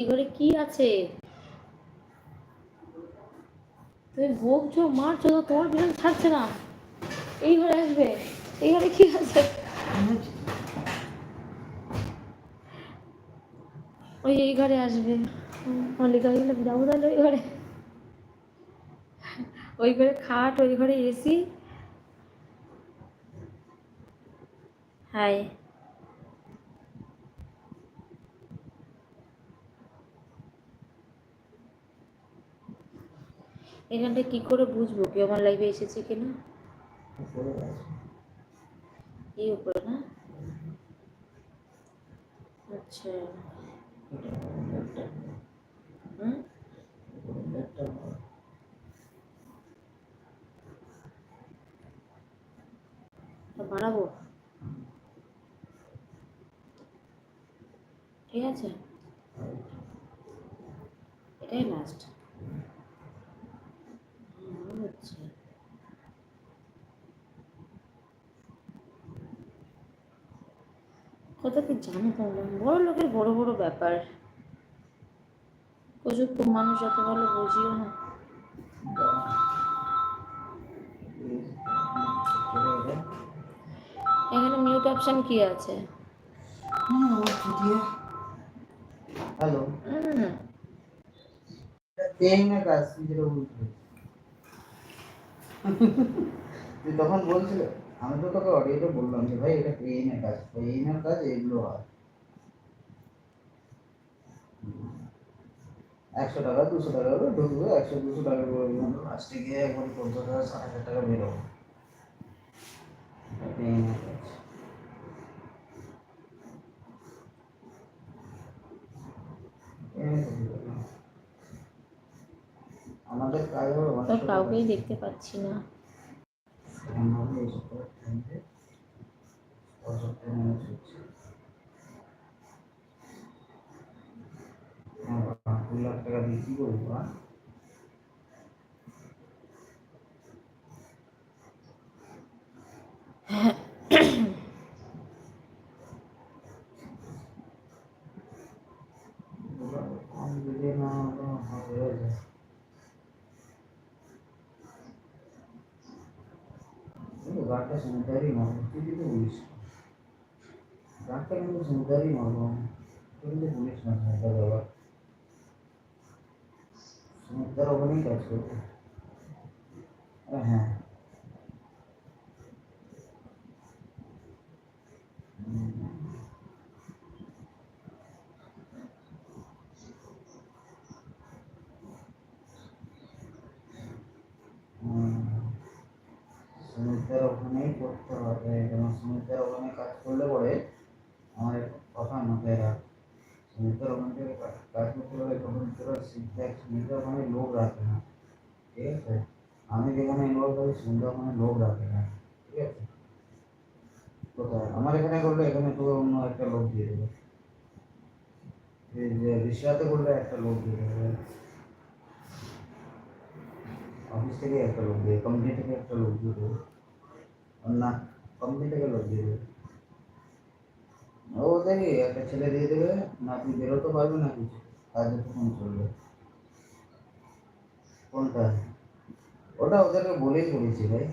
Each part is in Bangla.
এই ঘরে কি আছে? তুমি বকছো, মারছো, তো তোমার পিছনে ছাড়ছে না। এই ঘরে আসবে। এই ঘরে কি আছে? ওই এই ঘরে আসবে। মল্লিকা গেলে যাবো তাহলে ওই ঘরে। ওই ঘরে খাট, ওই ঘরে এসি। হাই। এখানটা কি করে বুঝবো কেউ আমার লাইফে এসেছে কিনা? এই উপরে না? আচ্ছা। হুম, বাড়াবো? ঠিক আছে, এটাই লাস্ট। হচ্ছে কত কি জানো তোমরা, বড় লোকের বড় বড় ব্যাপার। প্রযুক্ত মানুষ এত ভালো বুঝিও না। এখানে মিউট অপশন কি আছে? হ্যালো, তুই তখন বলছিল, আমি তো তোকে অডিওতে বললাম যে ভাই এটা ট্রেনের কাজ এগুলো হয়। 100 টাকা 200 টাকা করে ঢুকবে, 100-200 টাকা করে লাস্টে গিয়ে একবার 50,000-60,000 টাকা বেরোবো। ট্রেনের কাজ আমাদের কাজ হলো কাউকেই দেখতে পাচ্ছি না। টাকা দিয়ে কি করবো? গানটা শুনতেই মারবো, তুই কিন্তু বলিস গানটা কিন্তু শুনতেই মারবো, তুই কিন্তু বলিস না শুনতে দেওয়া শুনতে ওখানেই কাজ করবো। হ্যাঁ, সুমিতের ওখানেই করতে হবে, যেমন সুমিতের ওখানে কাজ করলে পরে আমার একটা কথা মাথায় রাখ। সুমিতের ওখান থেকে কাজ করতে হলে তখন তোরা দেখ, সুমিতের ওখানে লোক রাখে না, ঠিক আছে? আমি যেখানে ইনভলভ করি সুমিতের ওখানে লোক রাখে না, ঠিক আছে? কোথায় আমার এখানে করলে এখানে তোকে অন্য একটা লোক দিয়ে দেবে, এই যে রিসাতে করলে একটা লোক দিয়ে দেবে, অফিস থেকে একটা লোক দিয়ে, কোম্পানি থেকে একটা লোক দিয়ে দেবে, না কোম্পানি থেকে লোক দিয়ে দেবে। ও দেখি একটা ছেলে দিয়ে দেবে, না তুই বেরোতে পারবি না কিছু, কাজে তখন চলবে। কোনটা? ওটা ওদেরকে বলেই করেছি ভাই,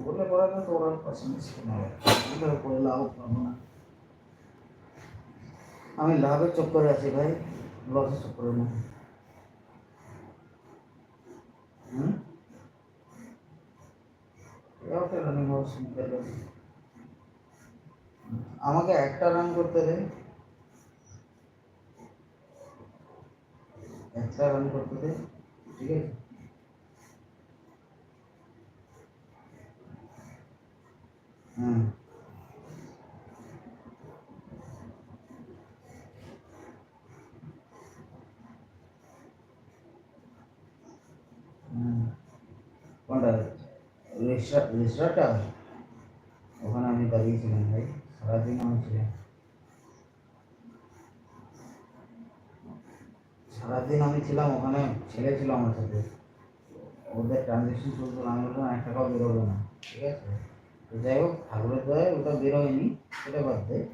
বলে করালে তো ওরা পার্সেন্টেজ কেন করে লাভ পাবো না। আমি লাভের চক্করে আছি ভাই, লসের চক্করে না। রানিং হাউস আমাকে একটা রান করতে দে, একটা রান করতে দে, ঠিক আছে? হুম, কোনটা? রেজিস্ট্রারটা ওখানে আমি দাঁড়িয়েছিলাম ভাই, সারাদিন আমি ছিলাম, সারাদিন আমি ছিলাম ওখানে, ছেলে ছিল আমার সাথে, ওদের ট্রানজেকশন চলতো না, আমি বললাম 1 টাকাও বেরোবে না, ঠিক আছে? তো যাই হোক ঠাকুরের দয়ায় ওটা বেরোয়নি, সেটা বাদ দে।